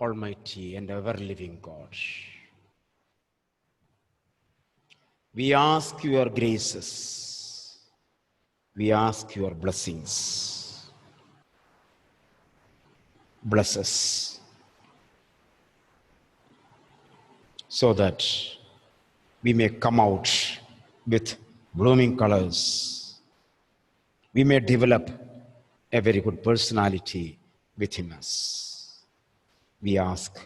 Almighty and ever-living God, we ask your graces, we ask your blessings. Bless us so that we may come out with blooming colors. We may develop a very good personality within us. We ask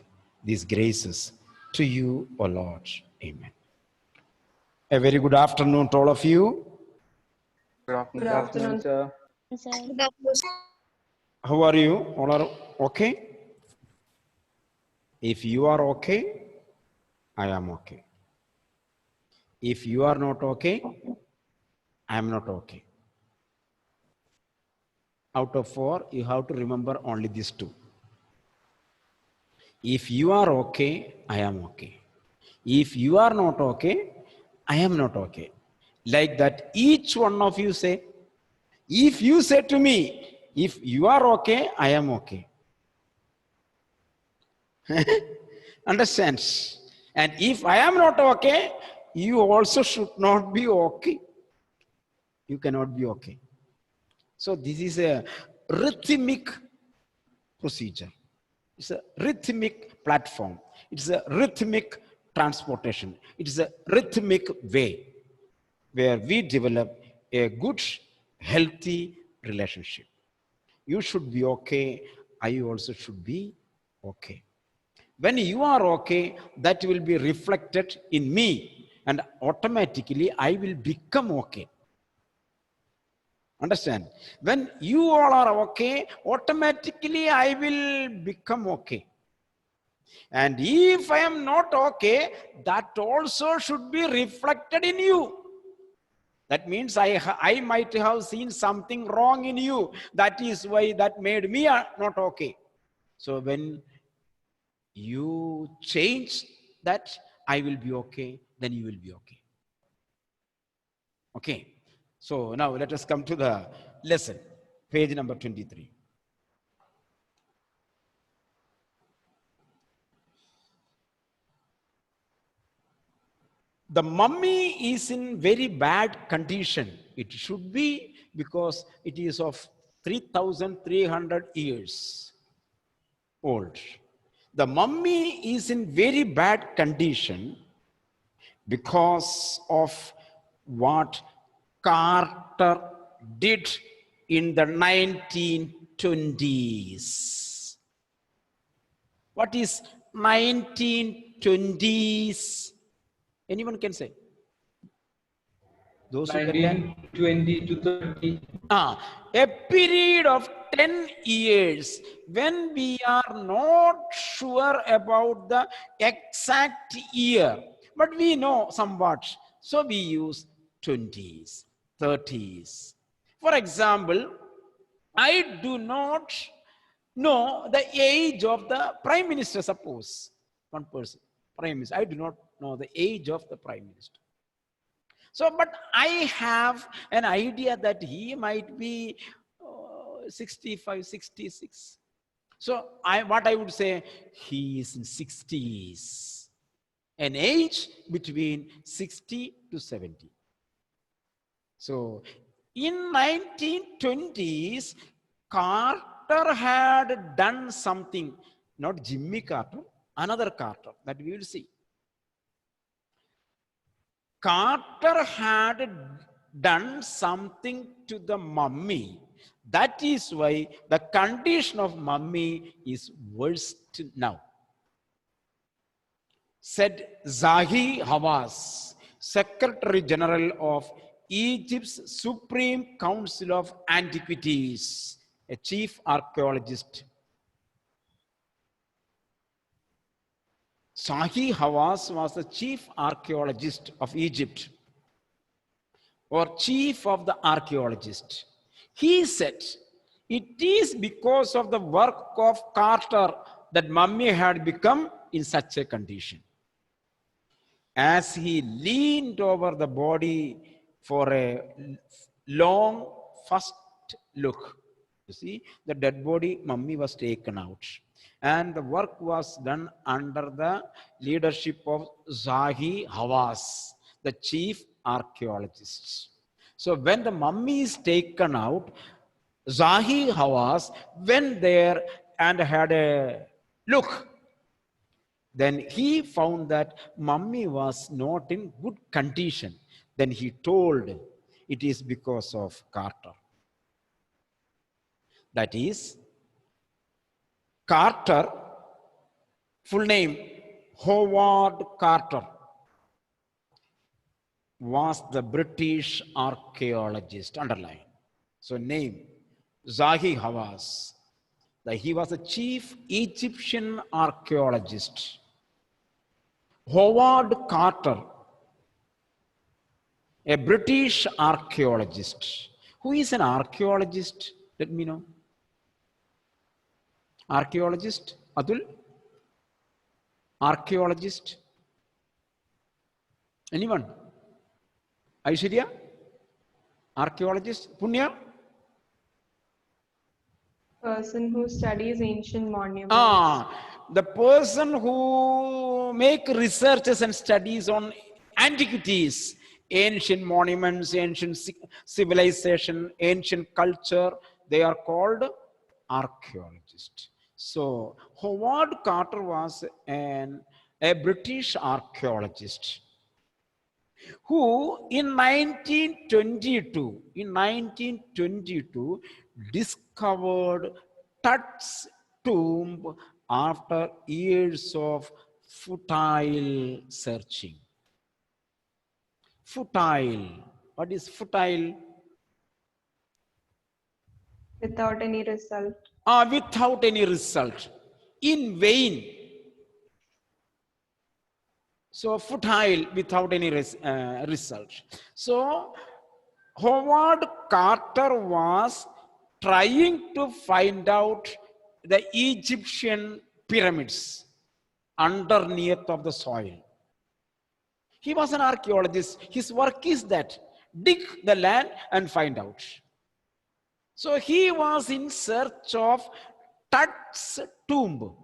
these graces to you, O Lord. Amen. A very good afternoon to all of you. Good afternoon, sir. How are you? All are okay? If you are okay, I am okay. If you are not okay, I am not okay. Out of 4, you have to remember only these 2. If you are okay, I am okay. If you are not okay, I am not okay. Like that, each one of you say, if you say to me, if you are okay, I am okay. Understands? And if I am not okay, you also should not be okay. You cannot be okay. So this is a rhythmic procedure. It's a rhythmic platform. It's a rhythmic transportation. It's a rhythmic way where we develop a good, healthy relationship. You should be okay. I also should be okay. When you are okay, that will be reflected in me, and automatically I will become okay. Understand? When you all are okay, automatically I will become okay. And if I am not okay, that also should be reflected in you. That means I might have seen something wrong in you. That is why that made me not okay. So when you change that, I will be okay, then you will be okay. Okay. So now let us come to the lesson. Page number 23. The mummy is in very bad condition. It should be, because it is of 3,300 years old. The mummy is in very bad condition because of what Carter did in the 1920s. What is 1920s? Anyone can say? Those who can. 1920 to 30. A period of 10 years when we are not sure about the exact year, but we know somewhat. So we use 20s, 30s. For example, I do not know the age of the Prime Minister, suppose. One person, Prime Minister. I do not know the age of the Prime Minister. So, but I have an idea that he might be 65, 66. So what I would say, he is in 60s, an age between 60 to 70. So in 1920s, Carter had done something, not Jimmy Carter, another Carter, that we will see. Carter had done something to the mummy. That is why the condition of mummy is worst now. Said Zahi Hawass, Secretary General of Egypt's Supreme Council of Antiquities, a chief archaeologist. Zahi Hawass was the chief archaeologist of Egypt, or chief of the archaeologist. He said, it is because of the work of Carter that mummy had become in such a condition. As he leaned over the body for a long first look, you see, the dead body, mummy was taken out. And the work was done under the leadership of Zahi Hawass, the chief archaeologist. So when the mummy is taken out, Zahi Hawass went there and had a look. Then he found that mummy was not in good condition. Then he told it is because of Carter. That is, Carter, full name Howard Carter, was the British archaeologist, underline. So name, Zahi Hawass. He was a chief Egyptian archaeologist. Howard Carter, a British archaeologist. Who is an archaeologist? Let me know. Archaeologist? Atul? Archaeologist? Anyone? Aishwarya? Archaeologist? Punya? Person who studies ancient monuments. The person who make researches and studies on antiquities, ancient monuments, ancient civilization, ancient culture, they are called archaeologists. So Howard Carter was a British archaeologist who in 1922 discovered Tut's tomb after years of futile searching. Futile. What is futile? Without any result. Without any result. In vain. So futile, without any result. So Howard Carter was trying to find out the Egyptian pyramids underneath of the soil. He was an archaeologist. His work is that, dig the land and find out. So he was in search of Tut's tomb.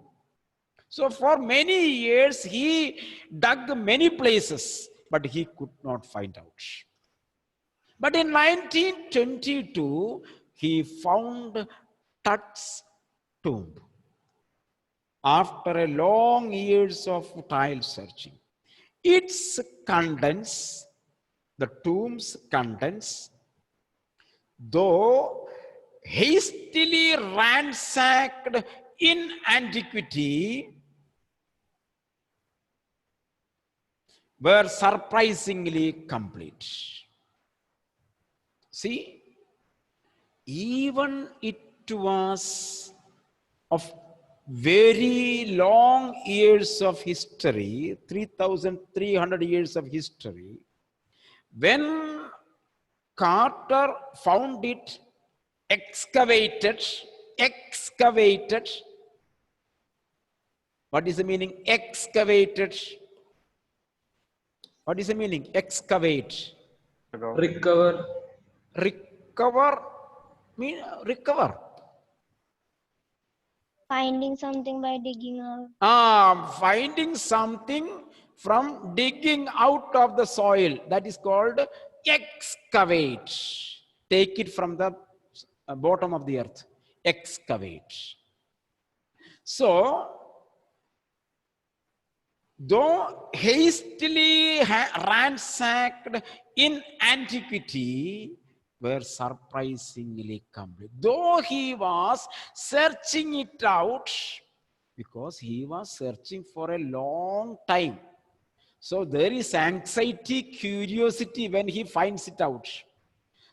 So for many years, he dug many places, but he could not find out. But in 1922, he found Tut's tomb after a long years of futile searching. Its contents, the tomb's contents, though hastily ransacked in antiquity, were surprisingly complete. See, even it was of very long years of history, 3,300 years of history, when Carter found it excavated. What is the meaning? Excavated. What is the meaning? Excavate. Recover. Recover. Recover. Finding something by digging out. Finding something from digging out of the soil. That is called excavate. Take it from the bottom of the earth. Excavate. So, though hastily ransacked in antiquity, were surprisingly complete. Though he was searching it out, because he was searching for a long time. So there is anxiety, curiosity when he finds it out.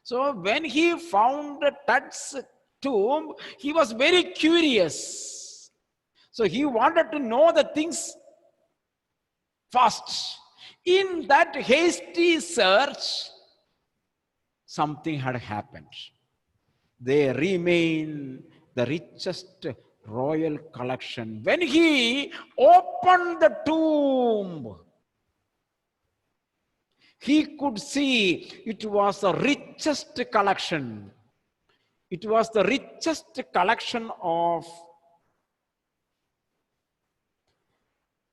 So when he found Tut's tomb, he was very curious. So he wanted to know the things fast. In that hasty search, something had happened. They remain the richest royal collection. When he opened the tomb, he could see it was the richest collection. It was the richest collection of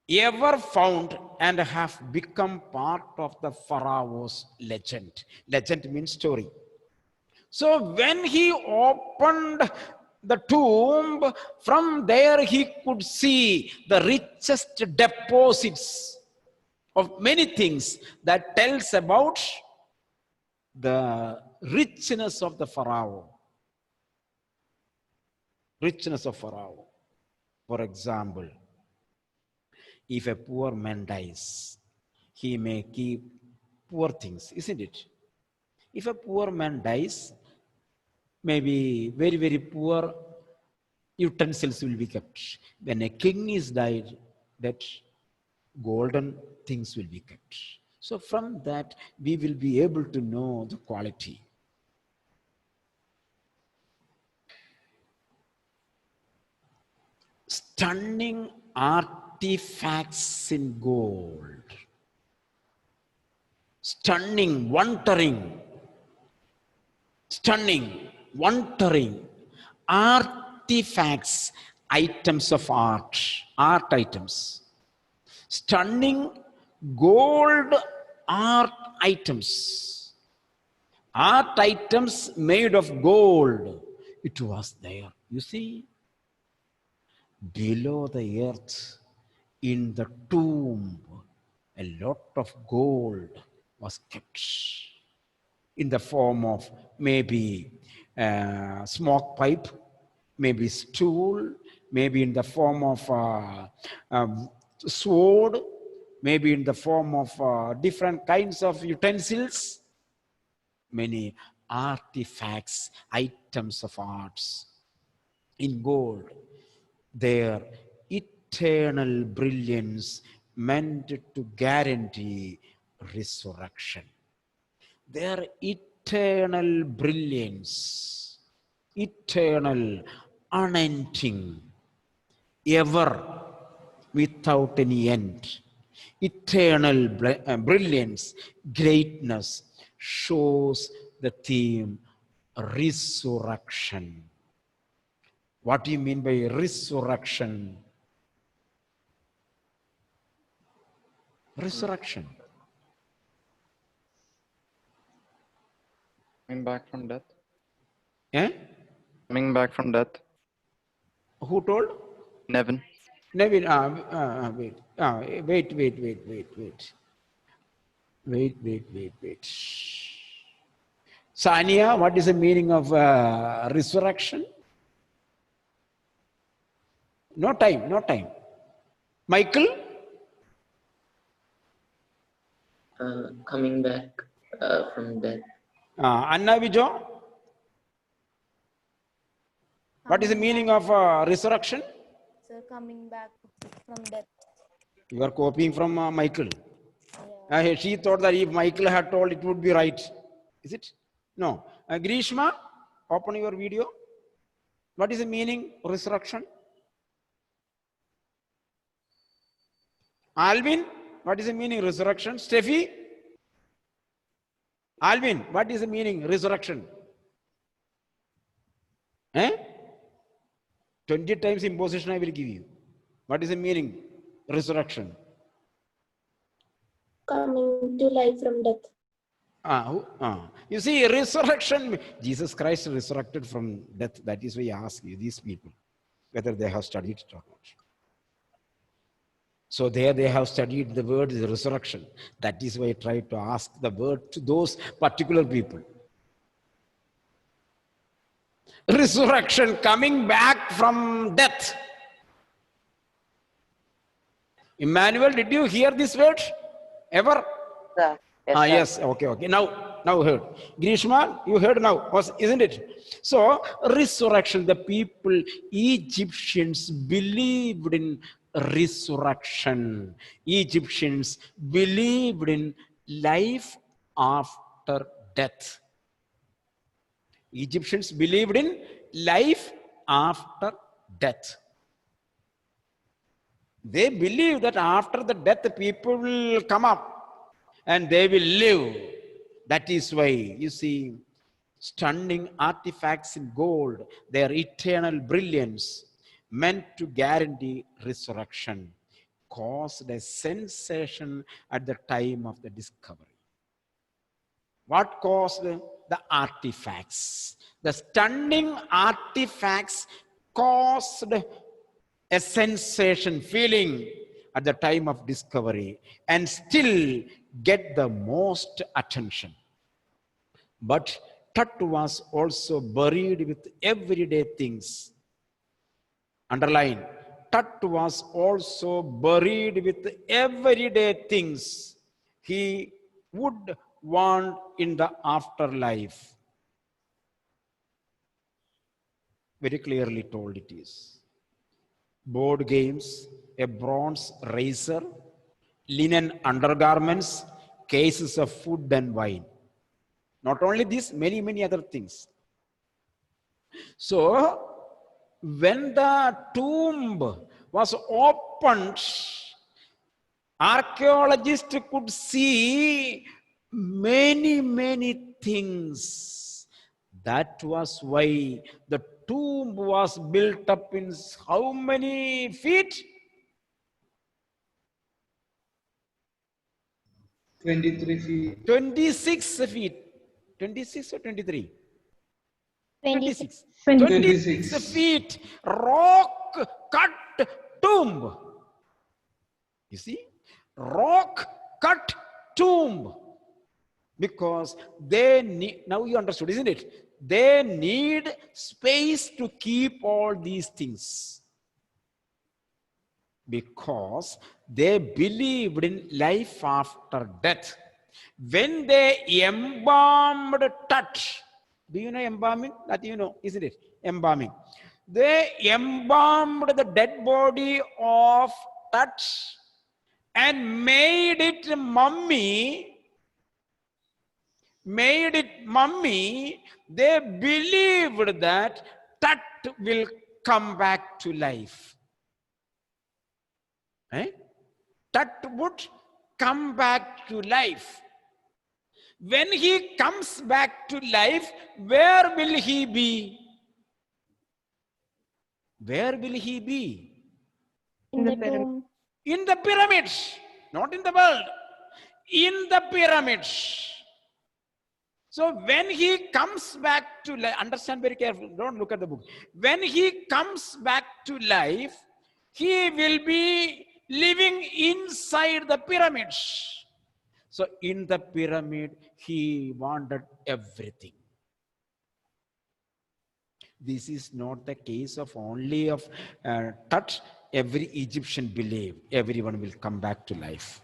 ever found and have become part of the Pharaoh's legend. Legend means story. So when he opened the tomb, from there he could see the richest deposits of many things that tells about the richness of the Pharaoh. Richness of Pharaoh. For example, if a poor man dies, he may keep poor things, isn't it? If a poor man dies, maybe very, very poor utensils will be kept. When a king is died, that golden things will be kept. So from that, we will be able to know the quality. Stunning artifacts in gold. Stunning, wondering, stunning, wondering, artifacts, items of art items. Stunning gold art items. Art items made of gold. It was there. You see, below the earth, in the tomb, a lot of gold was kept in the form of maybe smoke pipe, maybe stool, maybe in the form of sword, maybe in the form of different kinds of utensils, many artifacts, items of arts in gold. Their eternal brilliance meant to guarantee resurrection. Their eternal brilliance, eternal, unending, ever, without any end, eternal brilliance, greatness, shows the theme resurrection. What do you mean by resurrection? Resurrection. Coming back from death. Eh? Coming back from death. Who told? Nevin. Nevin, wait. Sania, what is the meaning of resurrection? No time. Michael? Coming back from death. Anna Vijo? What is the meaning of resurrection? Sir, coming back from death. You are copying from Michael. Yeah. She thought that if Michael had told, it would be right. Is it? No. Grishma, open your video. What is the meaning of resurrection? Alvin, what is the meaning of resurrection? Steffi? Alvin, what is the meaning of resurrection? 20 times imposition I will give you. What is the meaning? Resurrection. Coming to life from death. You see, resurrection, Jesus Christ resurrected from death. That is why I ask you, these people, whether they have studied it or not. So there they have studied the word is resurrection. That is why I tried to ask the word to those particular people. Resurrection, coming back from death. Emmanuel, did you hear this word ever? Sir. Yes, sir. Yes, okay. Now heard. Grishma, you heard now, isn't it? So, resurrection, the people, Egyptians believed in resurrection. Egyptians believed in life after death. Egyptians believed in life after death. They believe that after the death, people will come up and they will live. That is why, you see, stunning artifacts in gold, their eternal brilliance, meant to guarantee resurrection. caused a sensation at the time of the discovery. What caused? The artifacts. The stunning artifacts caused a sensation feeling at the time of discovery and still get the most attention. But Tut was also buried with everyday things. Underline, Tut was also buried with everyday things he would want in the afterlife. Very clearly told it is. Board games, a bronze razor, linen undergarments, cases of food and wine. Not only this, many, many other things. So, when the tomb was opened, archaeologists could see many, many things. That was why the tomb was built up in how many feet? 23 feet. 26 feet. 26 or 23? 26. 26 feet rock cut tomb. You see? Rock cut tomb. Because they need, now you understood, isn't it? They need space to keep all these things. Because they believed in life after death. When they embalmed Tut, do you know embalming? That you know, isn't it? Embalming. They embalmed the dead body of Tut and made it mummy. They believed that Tut will come back to life. Tut would come back to life. When he comes back to life, where will he be? Where will he be? In the tomb. In the pyramids, not in the world. In the pyramids. So when he comes back to life, understand very carefully, don't look at the book. When he comes back to life, he will be living inside the pyramids. So in the pyramid, he wanted everything. This is not the case of only of Tut. Every Egyptian believed everyone will come back to life.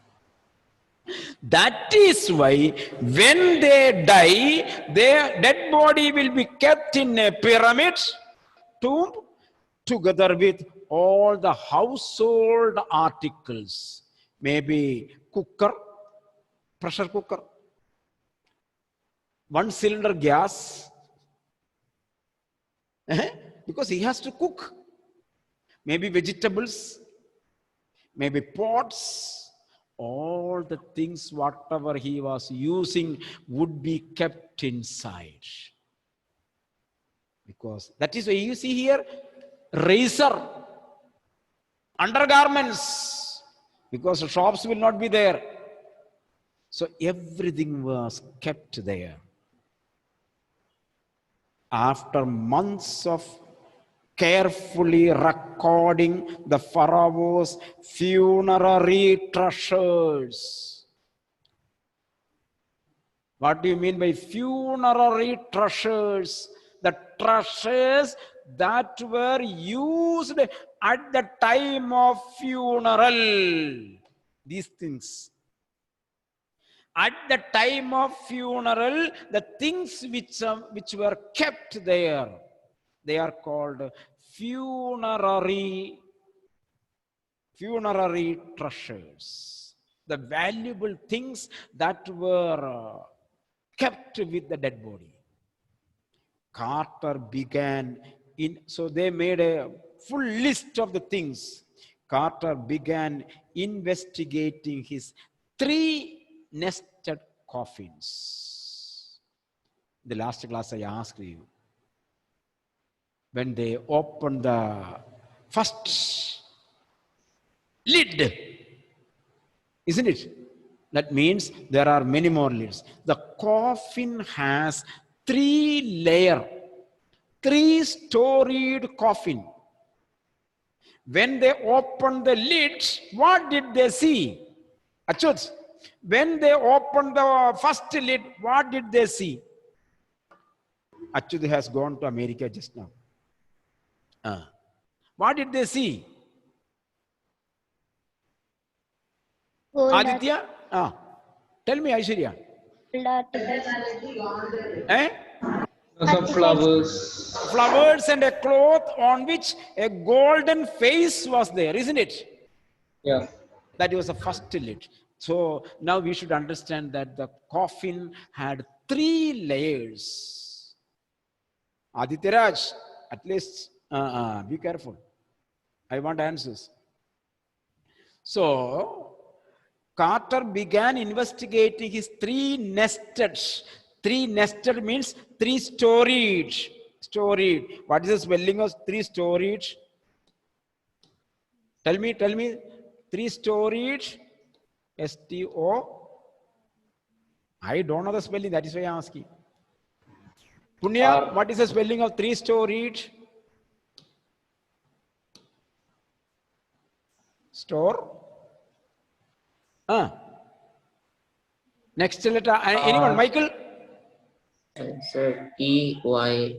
That is why when they die, their dead body will be kept in a pyramid tomb together with all the household articles. Maybe cooker, pressure cooker, 1-cylinder gas, because he has to cook. Maybe vegetables, maybe pots, all the things, whatever he was using would be kept inside. Because that is why you see here, razor, undergarments, because the shops will not be there. So everything was kept there. After months of carefully recording the pharaoh's funerary treasures. What do you mean by funerary treasures? The treasures that were used at the time of funeral. These things. At the time of funeral, the things which were kept there, they are called funerary treasures. The valuable things that were kept with the dead body. Carter began so they made a full list of the things. Carter began investigating his 3 nested coffins. The last class I asked you, when they opened the first lid, isn't it? That means there are many more lids. The coffin has 3-layer, 3-storied coffin. When they opened the lid, what did they see? Achut, when they opened the first lid, what did they see? Achut has gone to America just now. What did they see? Gold Aditya? Tell me, Aishwarya. articles. Eh? Some flowers. Flowers and a cloth on which a golden face was there, isn't it? Yeah. That was the first lid. So now we should understand that the coffin had 3 layers. Aditya Raj, at least be careful. I want answers. So Carter began investigating his 3 nested. 3 nested means 3-storied. Storied. What is the spelling of 3-storied? Tell me. 3-storied. S-T-O. I don't know the spelling. That is why I'm asking. Punya, what is the spelling of 3-storied? Store. Next letter. Anyone? Michael? Sir, E-Y-E-D.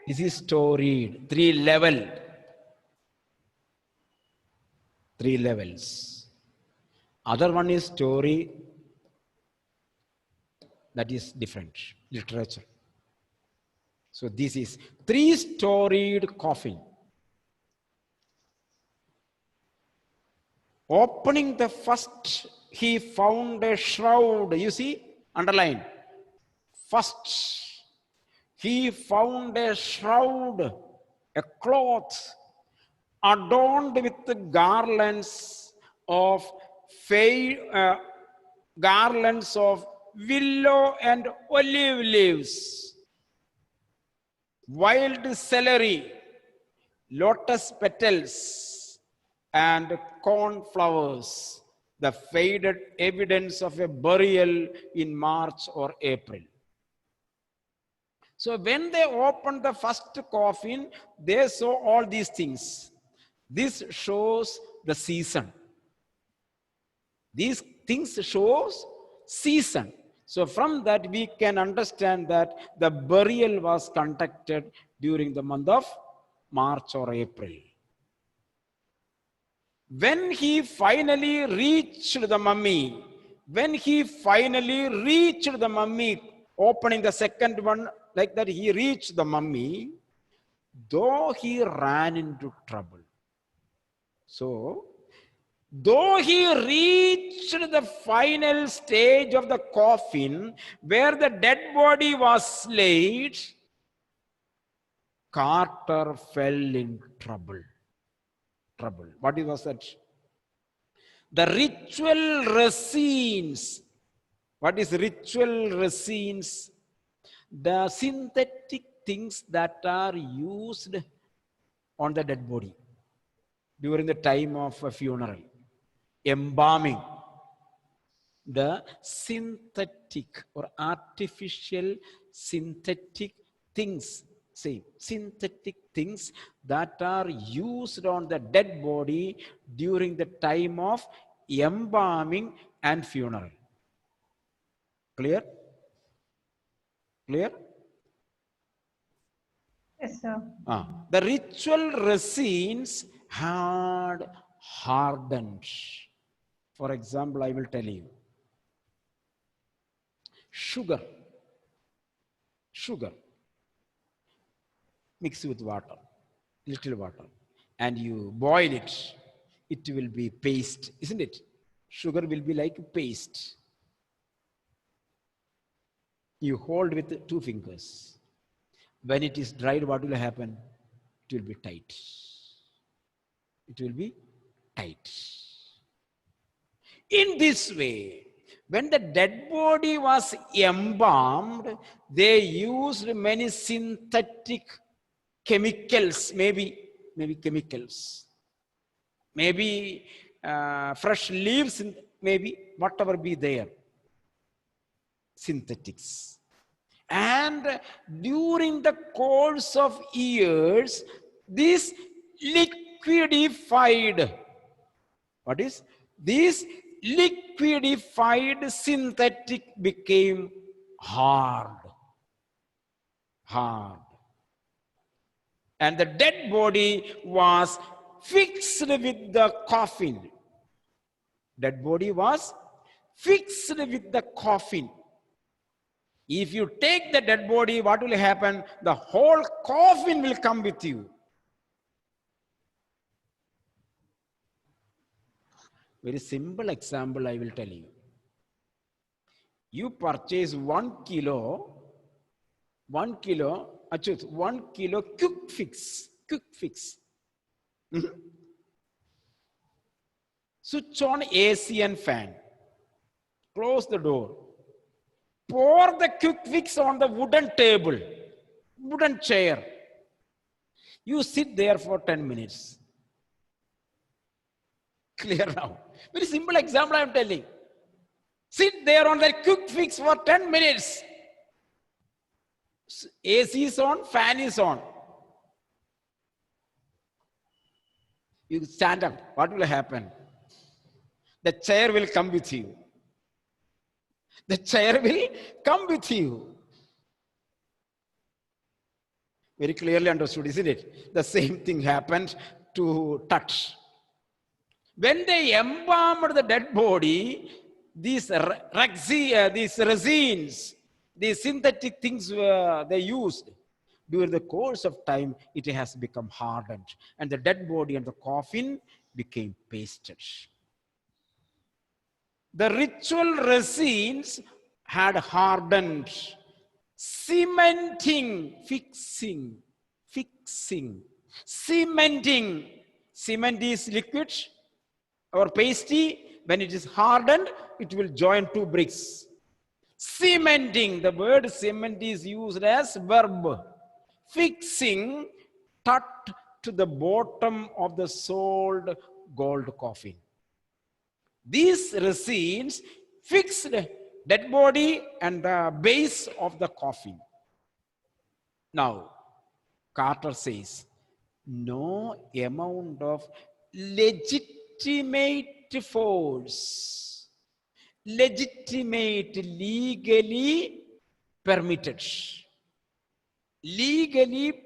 This is storied. 3 level. 3 levels. Other one is story. That is different. Literature. So this is 3-storied coffin. Opening the first, he found a shroud. You see, underline. First, he found a shroud, a cloth adorned with garlands of willow and olive leaves, wild celery, lotus petals, and cornflowers, the faded evidence of a burial in March or April. So when they opened the first coffin, they saw all these things. This shows the season. These things shows season. So from that we can understand that the burial was conducted during the month of March or April. When he finally reached the mummy, opening the second one, like that he reached the mummy, though he ran into trouble. So, though he reached the final stage of the coffin where the dead body was laid, Carter fell in trouble. What was that? The ritual resins. What is ritual resins? The synthetic things that are used on the dead body during the time of a funeral. Embalming. The synthetic or artificial synthetic things. Synthetic things that are used on the dead body during the time of embalming and funeral. Clear? Clear? Yes, sir. The ritual resins had hardened. For example, I will tell you. Sugar. Mix with water, little water, and you boil it. It will be paste, isn't it? Sugar will be like paste. You hold with 2 fingers. When it is dried, what will happen? It will be tight. It will be tight. In this way, when the dead body was embalmed, they used many synthetic chemicals, maybe chemicals. maybe fresh leaves, maybe whatever be there, synthetics. And during the course of years, this liquidified, what is this liquidified synthetic became hard. And the dead body was fixed with the coffin. Dead body was fixed with the coffin. If you take the dead body, what will happen? The whole coffin will come with you. Very simple example I will tell you. You purchase 1 kilo quick fix. Switch on AC and fan. Close the door. Pour the quick fix on the wooden table, wooden chair. You sit there for 10 minutes. Clear now? Very simple example I am telling. Sit there on that quick fix for 10 minutes. AC is on, fan is on. You stand up. What will happen? The chair will come with you. The chair will come with you. Very clearly understood, isn't it? The same thing happened to touch. When they embalmed the dead body, these resins, these synthetic things they used, during the course of time, it has become hardened. And the dead body and the coffin became pasted. The ritual resins had hardened, cementing, fixing, cementing. Cement is liquid or pasty. When it is hardened, it will join two bricks. Cementing, the word cement is used as verb. Fixing, tut to the bottom of the sold gold coffin. These resins fixed dead body and the base of the coffin. Now, Carter says, no amount of legitimate force, legally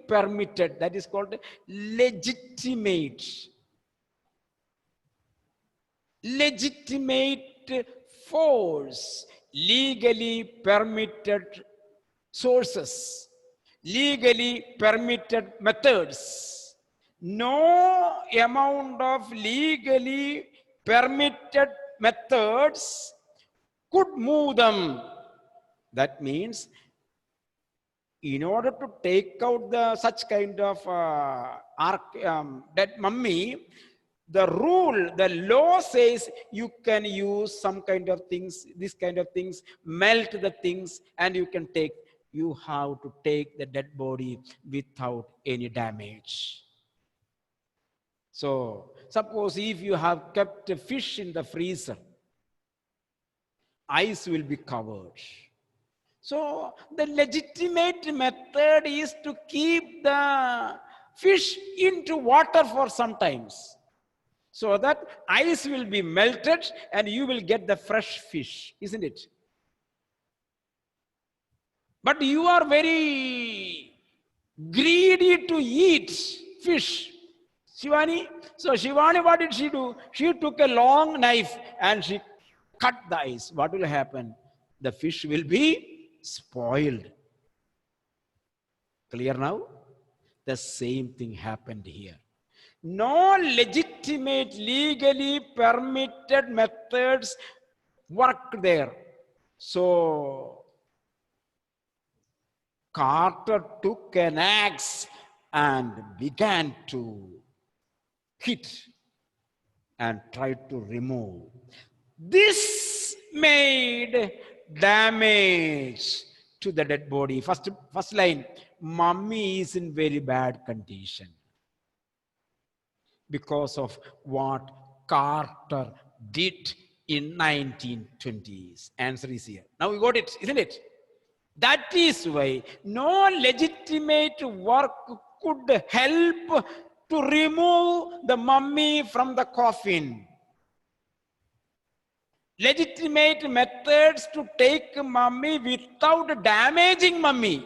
permitted, that is called legitimate force, legally permitted sources, legally permitted methods. No amount of legally permitted methods could move them. That means in order to take out such kind of dead mummy, the law says you can use some kind of things, this kind of things, melt the things, and you have to take the dead body without any damage. So, suppose if you have kept a fish in the freezer, ice will be covered. So, the legitimate method is to keep the fish into water for some times, so that ice will be melted and you will get the fresh fish, isn't it? But you are very greedy to eat fish, Shivani. So Shivani, what did she do? She took a long knife and she cut the ice. What will happen? The fish will be spoiled. Clear now? The same thing happened here. No legitimate, legally permitted methods worked there. So Carter took an axe and began to hit and tried to remove. This made damage to the dead body. First line, mummy is in very bad condition. because of what Carter did in 1920s. Answer is here. Now we got it, isn't it? That is why no legitimate work could help to remove the mummy from the coffin. Legitimate methods to take mummy without damaging mummy.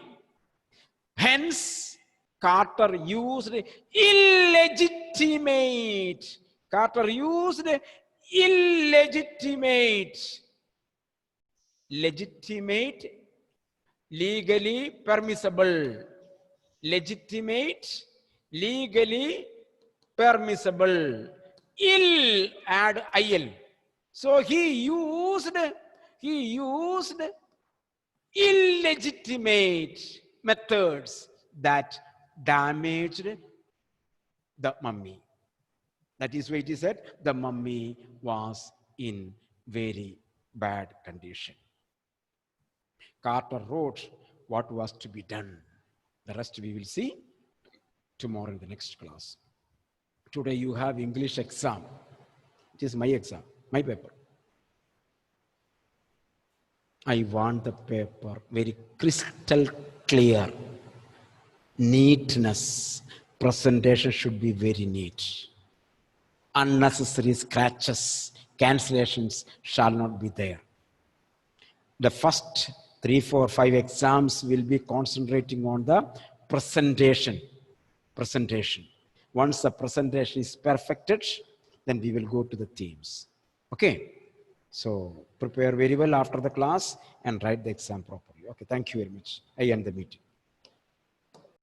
Hence, Carter used illegitimate. Carter used illegitimate. Legitimate, legally permissible. Legitimate, legally permissible. Ill, add il. So he used illegitimate methods that damaged the mummy. That is why it is said the mummy was in very bad condition. Carter wrote what was to be done. The rest we will see tomorrow in the next class. Today you have English exam. It is my exam, my paper. I want the paper very crystal clear. Neatness. Presentation should be very neat. Unnecessary scratches, cancellations shall not be there. The first 3, 4, 5 exams will be concentrating on the presentation. Once the presentation is perfected, then we will go to the themes. Okay. So prepare very well after the class and write the exam properly. Okay, thank you very much. I end the meeting.